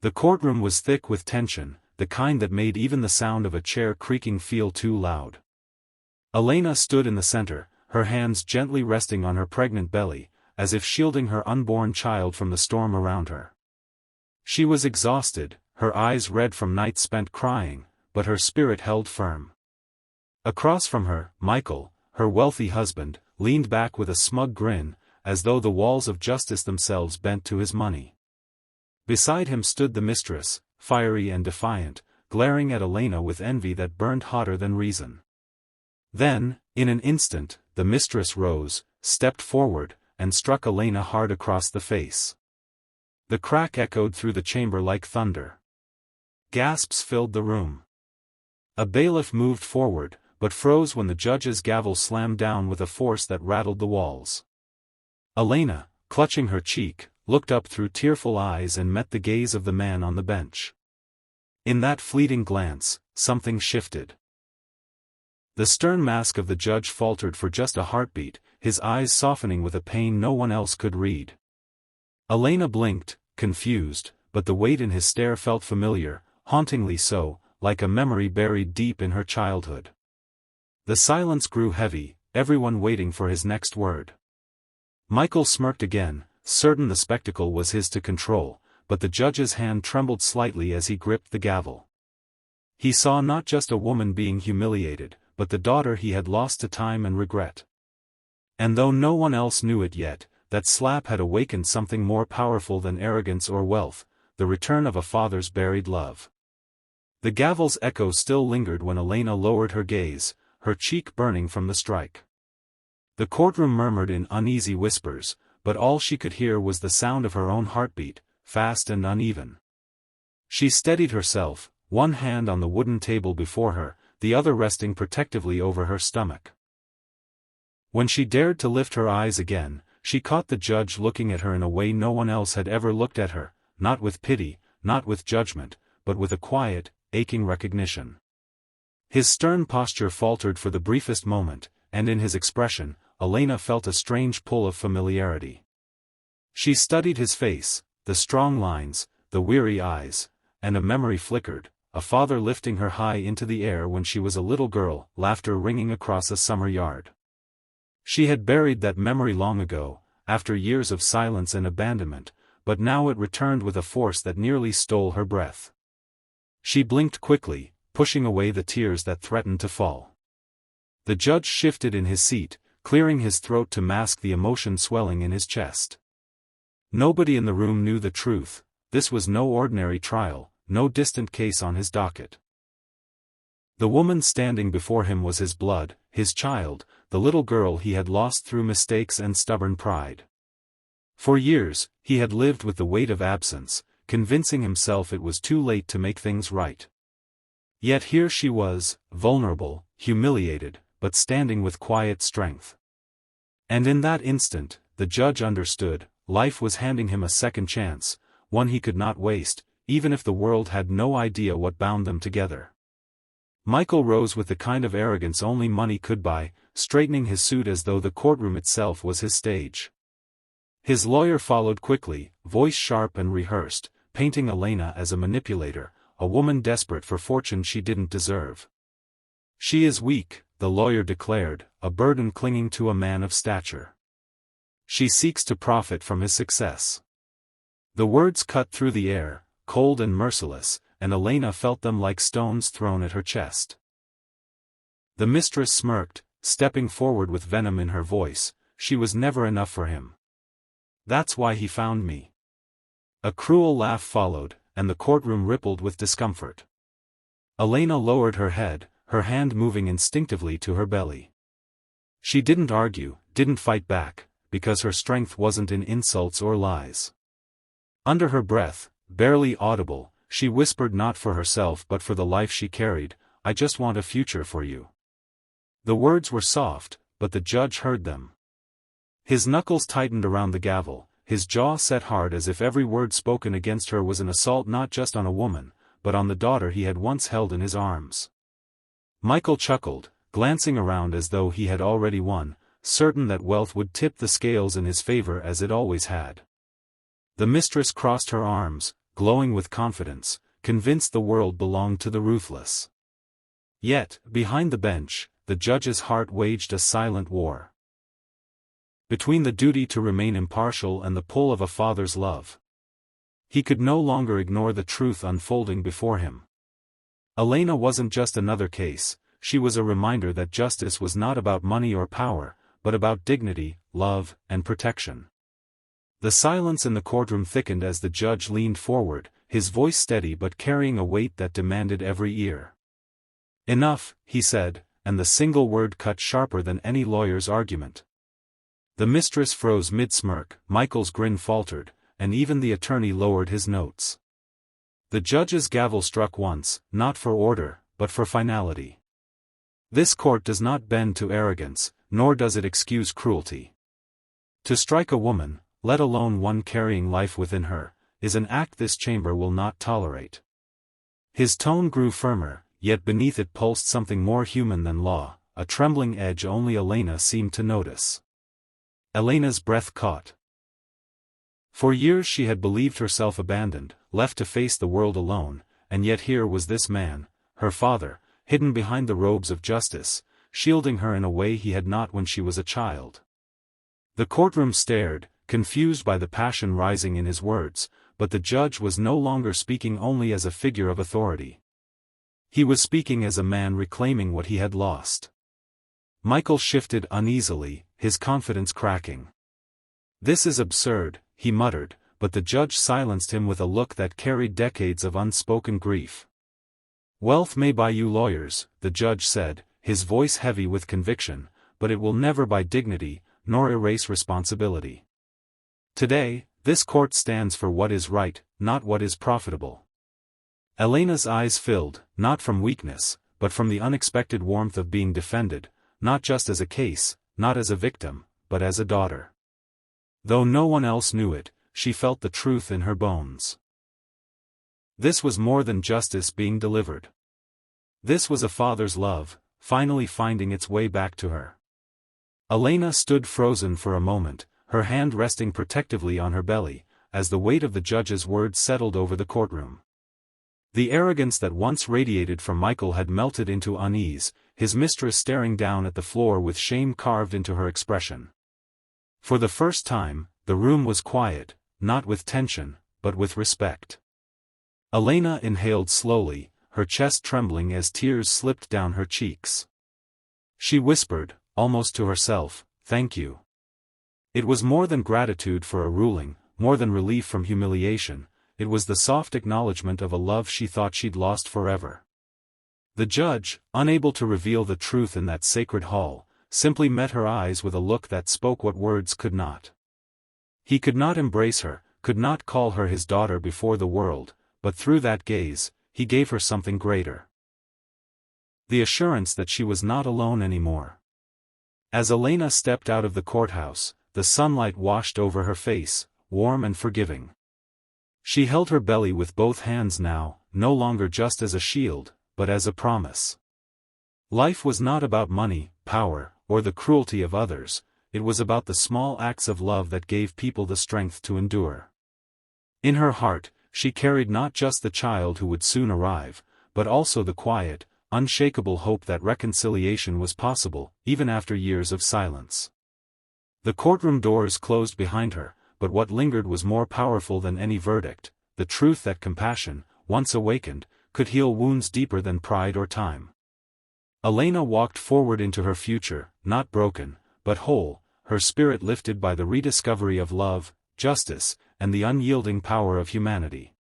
The courtroom was thick with tension, the kind that made even the sound of a chair creaking feel too loud. Elena stood in the center, her hands gently resting on her pregnant belly, as if shielding her unborn child from the storm around her. She was exhausted, her eyes red from nights spent crying, but her spirit held firm. Across from her, Michael, her wealthy husband, leaned back with a smug grin, as though the walls of justice themselves bent to his money. Beside him stood the mistress, fiery and defiant, glaring at Elena with envy that burned hotter than reason. Then, in an instant, the mistress rose, stepped forward, and struck Elena hard across the face. The crack echoed through the chamber like thunder. Gasps filled the room. A bailiff moved forward, but froze when the judge's gavel slammed down with a force that rattled the walls. Elena, clutching her cheek, looked up through tearful eyes and met the gaze of the man on the bench. In that fleeting glance, something shifted. The stern mask of the judge faltered for just a heartbeat, his eyes softening with a pain no one else could read. Elena blinked, confused, but the weight in his stare felt familiar, hauntingly so, like a memory buried deep in her childhood. The silence grew heavy, everyone waiting for his next word. Michael smirked again, certain the spectacle was his to control, but the judge's hand trembled slightly as he gripped the gavel. He saw not just a woman being humiliated, but the daughter he had lost to time and regret. And though no one else knew it yet, that slap had awakened something more powerful than arrogance or wealth, the return of a father's buried love. The gavel's echo still lingered when Elena lowered her gaze, her cheek burning from the strike. The courtroom murmured in uneasy whispers, but all she could hear was the sound of her own heartbeat, fast and uneven. She steadied herself, one hand on the wooden table before her, the other resting protectively over her stomach. When she dared to lift her eyes again, she caught the judge looking at her in a way no one else had ever looked at her, not with pity, not with judgment, but with a quiet, aching recognition. His stern posture faltered for the briefest moment, and in his expression, Elena felt a strange pull of familiarity. She studied his face, the strong lines, the weary eyes, and a memory flickered, a father lifting her high into the air when she was a little girl, laughter ringing across a summer yard. She had buried that memory long ago, after years of silence and abandonment, but now it returned with a force that nearly stole her breath. She blinked quickly, pushing away the tears that threatened to fall. The judge shifted in his seat, clearing his throat to mask the emotion swelling in his chest. Nobody in the room knew the truth. This was no ordinary trial, no distant case on his docket. The woman standing before him was his blood, his child, the little girl he had lost through mistakes and stubborn pride. For years, he had lived with the weight of absence, convincing himself it was too late to make things right. Yet here she was, vulnerable, humiliated, but standing with quiet strength. And in that instant, the judge understood, life was handing him a second chance, one he could not waste, even if the world had no idea what bound them together. Michael rose with the kind of arrogance only money could buy, straightening his suit as though the courtroom itself was his stage. His lawyer followed quickly, voice sharp and rehearsed, painting Elena as a manipulator, a woman desperate for fortune she didn't deserve. She is weak, the lawyer declared, a burden clinging to a man of stature. She seeks to profit from his success. The words cut through the air, cold and merciless, and Elena felt them like stones thrown at her chest. The mistress smirked, stepping forward with venom in her voice. She was never enough for him. That's why he found me. A cruel laugh followed, and the courtroom rippled with discomfort. Elena lowered her head, her hand moving instinctively to her belly. She didn't argue, didn't fight back, because her strength wasn't in insults or lies. Under her breath, barely audible, she whispered not for herself but for the life she carried, "I just want a future for you." The words were soft, but the judge heard them. His knuckles tightened around the gavel, his jaw set hard as if every word spoken against her was an assault not just on a woman, but on the daughter he had once held in his arms. Michael chuckled, glancing around as though he had already won, certain that wealth would tip the scales in his favor as it always had. The mistress crossed her arms, glowing with confidence, convinced the world belonged to the ruthless. Yet, behind the bench, the judge's heart waged a silent war. Between the duty to remain impartial and the pull of a father's love. He could no longer ignore the truth unfolding before him. Elena wasn't just another case, she was a reminder that justice was not about money or power, but about dignity, love, and protection. The silence in the courtroom thickened as the judge leaned forward, his voice steady but carrying a weight that demanded every ear. "Enough," he said, and the single word cut sharper than any lawyer's argument. The mistress froze mid-smirk, Michael's grin faltered, and even the attorney lowered his notes. The judge's gavel struck once, not for order, but for finality. This court does not bend to arrogance, nor does it excuse cruelty. To strike a woman, let alone one carrying life within her, is an act this chamber will not tolerate. His tone grew firmer, yet beneath it pulsed something more human than law, a trembling edge only Elena seemed to notice. Elena's breath caught. For years she had believed herself abandoned, left to face the world alone, and yet here was this man, her father, hidden behind the robes of justice, shielding her in a way he had not when she was a child. The courtroom stared, confused by the passion rising in his words, but the judge was no longer speaking only as a figure of authority. He was speaking as a man reclaiming what he had lost. Michael shifted uneasily, his confidence cracking. "This is absurd," he muttered, but the judge silenced him with a look that carried decades of unspoken grief. "Wealth may buy you lawyers," the judge said, his voice heavy with conviction, "but it will never buy dignity, nor erase responsibility. Today, this court stands for what is right, not what is profitable." Elena's eyes filled, not from weakness, but from the unexpected warmth of being defended, not just as a case, not as a victim, but as a daughter. Though no one else knew it, she felt the truth in her bones. This was more than justice being delivered. This was a father's love, finally finding its way back to her. Elena stood frozen for a moment, her hand resting protectively on her belly, as the weight of the judge's words settled over the courtroom. The arrogance that once radiated from Michael had melted into unease, his mistress staring down at the floor with shame carved into her expression. For the first time, the room was quiet, not with tension, but with respect. Elena inhaled slowly, her chest trembling as tears slipped down her cheeks. She whispered, almost to herself, "Thank you." It was more than gratitude for a ruling, more than relief from humiliation, it was the soft acknowledgement of a love she thought she'd lost forever. The judge, unable to reveal the truth in that sacred hall, simply met her eyes with a look that spoke what words could not. He could not embrace her, could not call her his daughter before the world, but through that gaze, he gave her something greater. The assurance that she was not alone anymore. As Elena stepped out of the courthouse, the sunlight washed over her face, warm and forgiving. She held her belly with both hands now, no longer just as a shield, but as a promise. Life was not about money, power, or the cruelty of others, it was about the small acts of love that gave people the strength to endure. In her heart, she carried not just the child who would soon arrive, but also the quiet, unshakable hope that reconciliation was possible, even after years of silence. The courtroom doors closed behind her, but what lingered was more powerful than any verdict, the truth that compassion, once awakened, could heal wounds deeper than pride or time. Elena walked forward into her future, not broken, but whole, her spirit lifted by the rediscovery of love, justice, and the unyielding power of humanity.